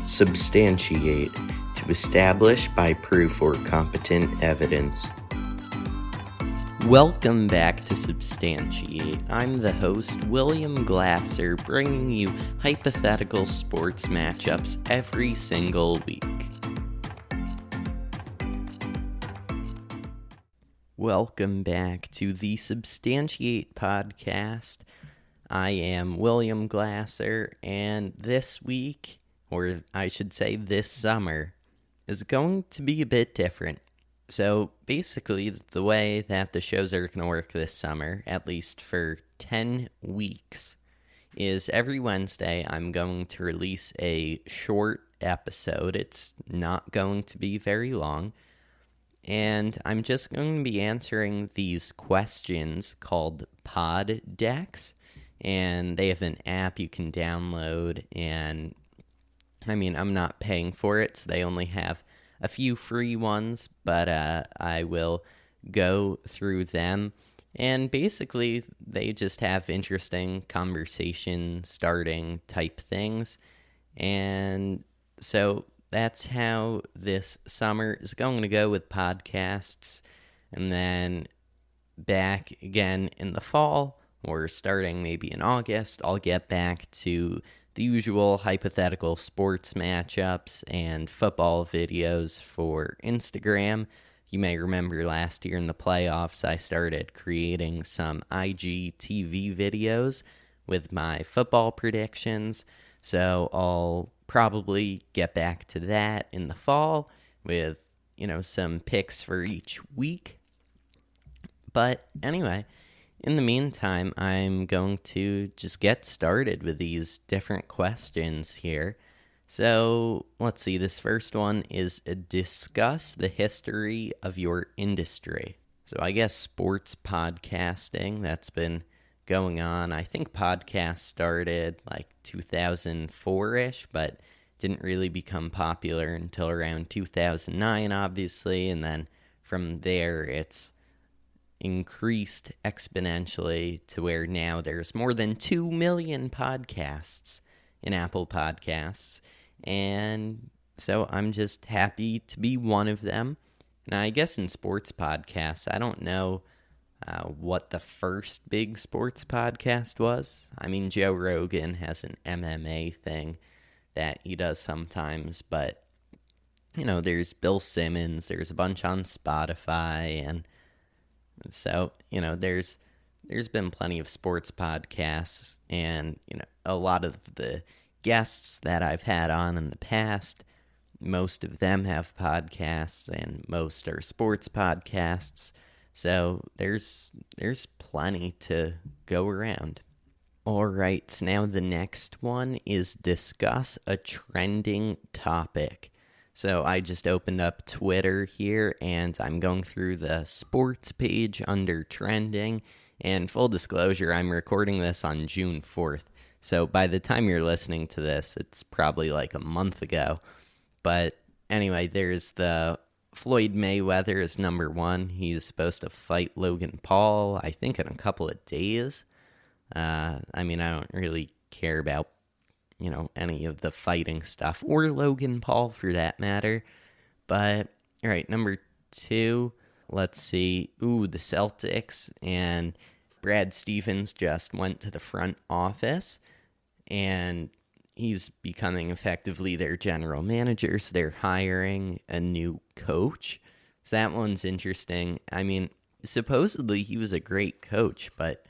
Substantiate, to establish by proof or competent evidence. Welcome back to Substantiate. I'm the host, William Glasser, bringing you hypothetical sports matchups every single week. Welcome back to the Substantiate podcast. I am William Glasser, and this week, or I should say this summer, is going to be a bit different. So basically, the way that the shows are going to work this summer, at least for 10 weeks, is every Wednesday I'm going to release a short episode. It's not going to be very long. And I'm just going to be answering these questions called pod decks. And they have an app you can download. And I'm not paying for it, so they only have a few free ones, but I will go through them. And basically, they just have interesting conversation starting type things. And so that's how this summer is going to go with podcasts. And then back again in the fall, or starting maybe in August, I'll get back to the usual hypothetical sports matchups and football videos for Instagram. You may remember last year in the playoffs, I started creating some IGTV videos with my football predictions. So I'll probably get back to that in the fall with, some picks for each week. But anyway, in the meantime, I'm going to just get started with these different questions here. So let's see, this first one is discuss the history of your industry. So I guess sports podcasting, that's been going on. I think podcasts started like 2004-ish, but didn't really become popular until around 2009, obviously. And then from there, it's increased exponentially to where now there's more than 2 million podcasts in Apple Podcasts. And so I'm just happy to be one of them. Now, I guess in sports podcasts, I don't know what the first big sports podcast was. Joe Rogan has an MMA thing that he does sometimes, but, there's Bill Simmons, there's a bunch on Spotify, and so, there's been plenty of sports podcasts, and, a lot of the guests that I've had on in the past, most of them have podcasts, and most are sports podcasts. So there's plenty to go around. All right, so now the next one is discuss a trending topic. So I just opened up Twitter here, and I'm going through the sports page under trending. And full disclosure, I'm recording this on June 4th. So by the time you're listening to this, it's probably like a month ago. But anyway, there's the Floyd Mayweather is number one. He's supposed to fight Logan Paul, I think, in a couple of days. I don't really care about any of the fighting stuff, or Logan Paul for that matter. But, all right, number two, let's see. The Celtics and Brad Stevens just went to the front office, and he's becoming effectively their general manager, so they're hiring a new coach. So that one's interesting. Supposedly he was a great coach, but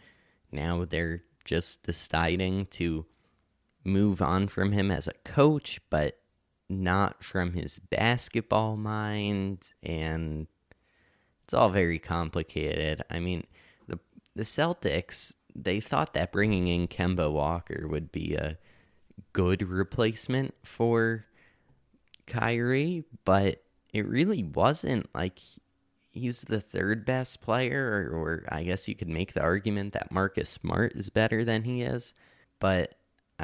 now they're just deciding to move on from him as a coach, but not from his basketball mind, and it's all very complicated. The Celtics, they thought that bringing in Kemba Walker would be a good replacement for Kyrie, but it really wasn't. He's the third best player, or I guess you could make the argument that Marcus Smart is better than he is, but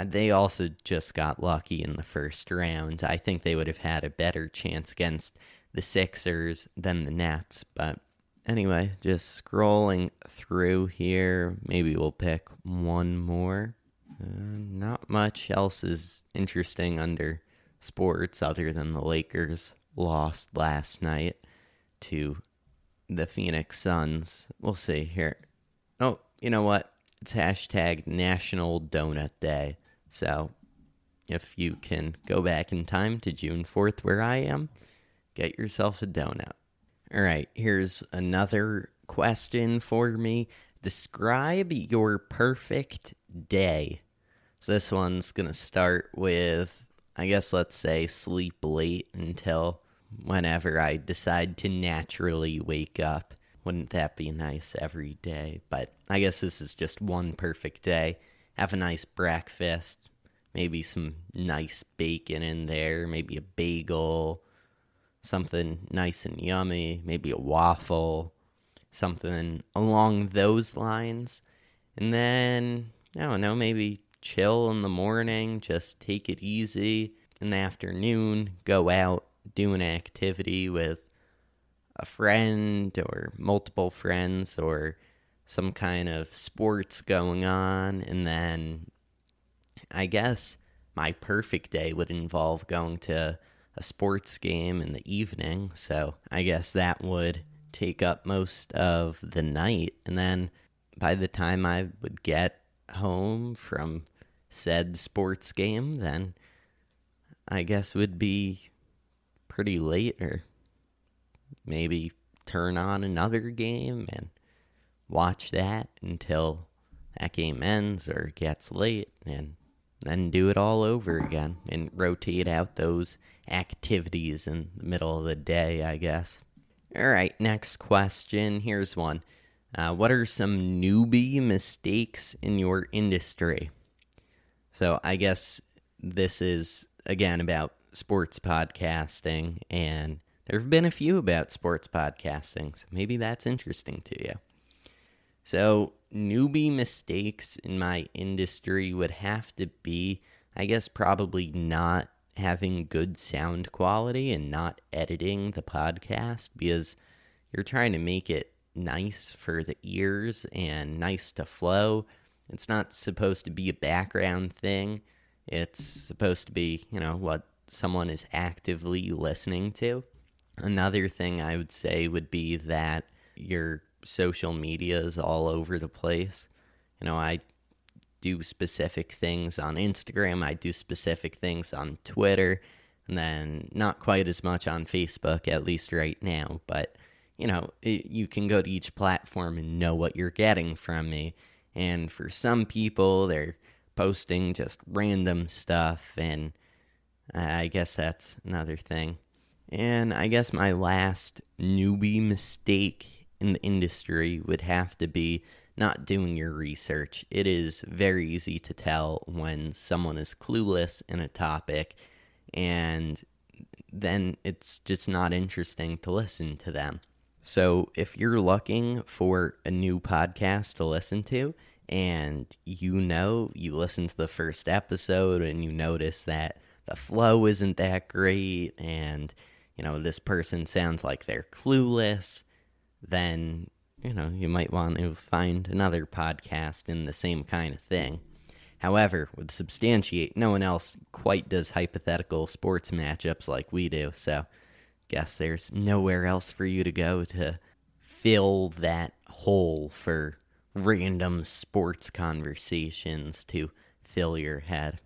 they also just got lucky in the first round. I think they would have had a better chance against the Sixers than the Nets. But anyway, just scrolling through here. Maybe we'll pick one more. Not much else is interesting under sports other than the Lakers lost last night to the Phoenix Suns. We'll see here. Oh, you know what? It's hashtag National Donut Day. So if you can go back in time to June 4th where I am, get yourself a donut. All right, here's another question for me. Describe your perfect day. So this one's going to start with, I guess let's say sleep late until whenever I decide to naturally wake up. Wouldn't that be nice every day? But I guess this is just one perfect day. Have a nice breakfast, maybe some nice bacon in there, maybe a bagel, something nice and yummy, maybe a waffle, something along those lines. And then, I don't know, maybe chill in the morning, just take it easy. In the afternoon, go out, do an activity with a friend or multiple friends or some kind of sports going on. And then I guess my perfect day would involve going to a sports game in the evening. So I guess that would take up most of the night. And then by the time I would get home from said sports game, then I guess would be pretty late, or maybe turn on another game and watch that until that game ends or gets late, and then do it all over again and rotate out those activities in the middle of the day, I guess. All right, next question. Here's one. What are some newbie mistakes in your industry? So I guess this is, again, about sports podcasting, and there have been a few about sports podcasting, so maybe that's interesting to you. So newbie mistakes in my industry would have to be, I guess, probably not having good sound quality and not editing the podcast, because you're trying to make it nice for the ears and nice to flow. It's not supposed to be a background thing. It's supposed to be, what someone is actively listening to. Another thing I would say would be that your social media is all over the place. I do specific things on Instagram. I do specific things on Twitter, and then not quite as much on Facebook, at least right now. But, you can go to each platform and know what you're getting from me. And for some people, they're posting just random stuff, and I guess that's another thing. And I guess my last newbie mistake in the industry would have to be not doing your research. It is very easy to tell when someone is clueless in a topic, and then it's just not interesting to listen to them. So if you're looking for a new podcast to listen to, and you listen to the first episode and you notice that the flow isn't that great, and this person sounds like they're clueless, then you might want to find another podcast in the same kind of thing. However, with Substantiate, no one else quite does hypothetical sports matchups like we do, so guess there's nowhere else for you to go to fill that hole for random sports conversations to fill your head.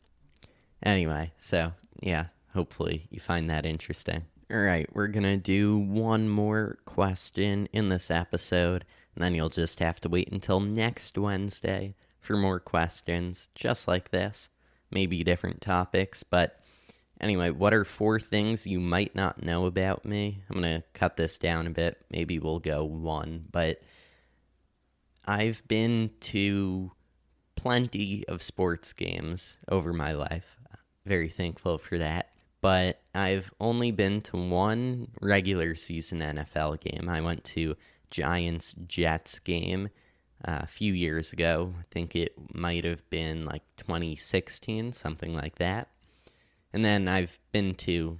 Anyway, so yeah, hopefully you find that interesting. All right, we're going to do one more question in this episode, and then you'll just have to wait until next Wednesday for more questions just like this. Maybe different topics, but anyway, what are 4 things you might not know about me? I'm going to cut this down a bit. Maybe we'll go 1, but I've been to plenty of sports games over my life. Very thankful for that. But I've only been to one regular season NFL game. I went to Giants-Jets game a few years ago. I think it might have been like 2016, something like that. And then I've been to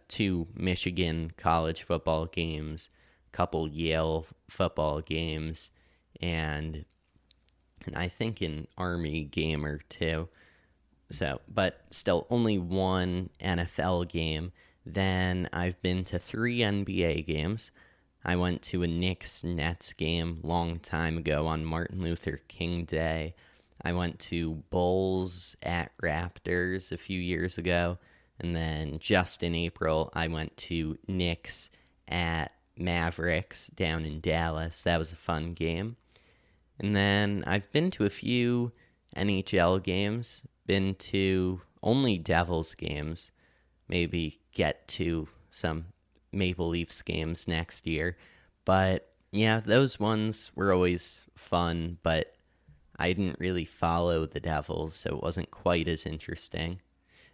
2 Michigan college football games, a couple Yale football games, and I think an Army game or 2. So, but still only one NFL game. Then I've been to 3 NBA games. I went to a Knicks-Nets game long time ago on Martin Luther King Day. I went to Bulls at Raptors a few years ago. And then just in April, I went to Knicks at Mavericks down in Dallas. That was a fun game. And then I've been to a few NHL games, been to only Devils games, maybe get to some Maple Leafs games next year. But yeah, those ones were always fun, but I didn't really follow the Devils, so it wasn't quite as interesting.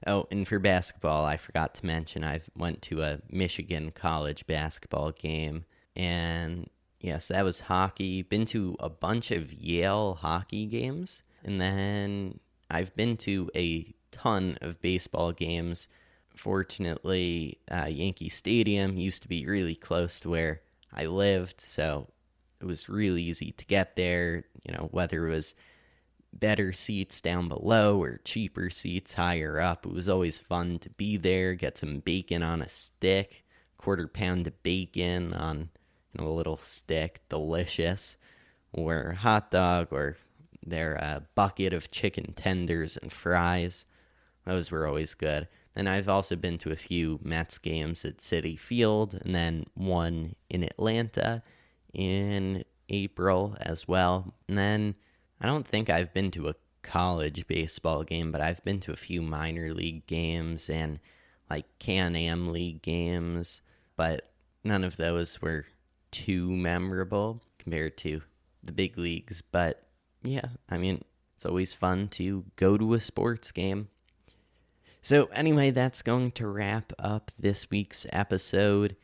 Oh, and for basketball, I forgot to mention I went to a Michigan college basketball game, and yes, that was hockey. Been to a bunch of Yale hockey games, and then I've been to a ton of baseball games. Fortunately, Yankee Stadium used to be really close to where I lived, so it was really easy to get there, whether it was better seats down below or cheaper seats higher up. It was always fun to be there, get some bacon on a stick, quarter pound of bacon on a little stick, delicious, or a hot dog, or their bucket of chicken tenders and fries. Those were always good. And I've also been to a few Mets games at Citi Field, and then one in Atlanta in April as well. And then I don't think I've been to a college baseball game, but I've been to a few minor league games and like Can-Am League games, but none of those were too memorable compared to the big leagues. But yeah, it's always fun to go to a sports game. So anyway, that's going to wrap up this week's episode,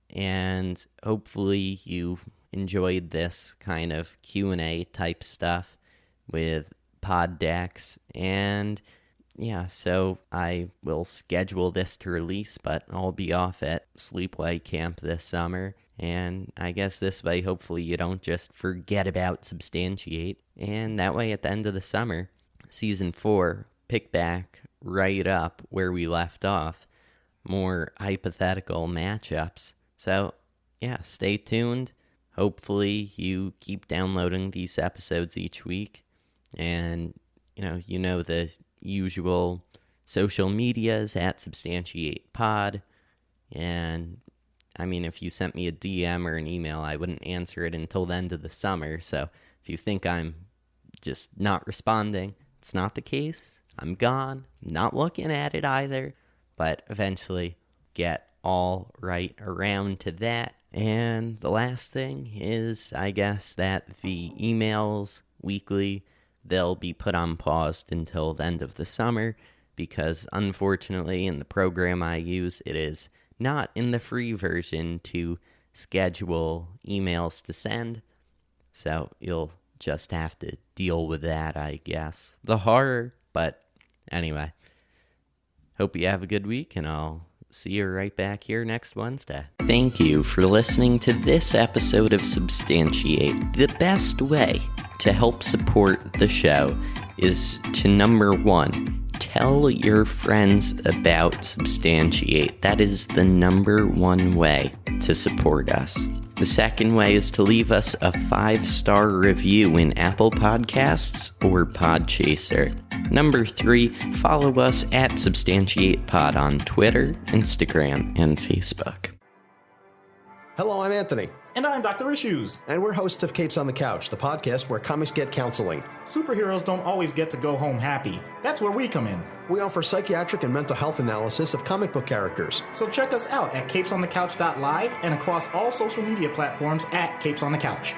and hopefully you enjoyed this kind of Q&A type stuff with pod decks. And yeah, so I will schedule this to release, but I'll be off at Sleepaway Camp this summer. And I guess this way, hopefully you don't just forget about Substantiate. And that way, at the end of the summer, season 4, pick back right up where we left off. More hypothetical matchups. So yeah, stay tuned. Hopefully you keep downloading these episodes each week. And, you know the usual social medias at Substantiate Pod. And, if you sent me a DM or an email, I wouldn't answer it until the end of the summer. So if you think I'm just not responding, it's not the case. I'm gone. Not looking at it either. But eventually get all right around to that. And the last thing is, I guess, that the emails weekly, they'll be put on pause until the end of the summer, because unfortunately in the program I use, it is not in the free version to schedule emails to send. So you'll just have to deal with that, I guess. The horror, but anyway. Hope you have a good week, and I'll see you right back here next Wednesday. Thank you for listening to this episode of Substantiate. The best way to help support the show is to, number 1, tell your friends about Substantiate. That is the number 1 way to support us. The second way is to leave us a 5-star review in Apple Podcasts or Podchaser. Number 3, follow us at SubstantiatePod on Twitter, Instagram, and Facebook. Hello, I'm Anthony. And I'm Dr. Issues. And we're hosts of Capes on the Couch, the podcast where comics get counseling. Superheroes don't always get to go home happy. That's where we come in. We offer psychiatric and mental health analysis of comic book characters. So check us out at capesonthecouch.live and across all social media platforms at Capes on the Couch.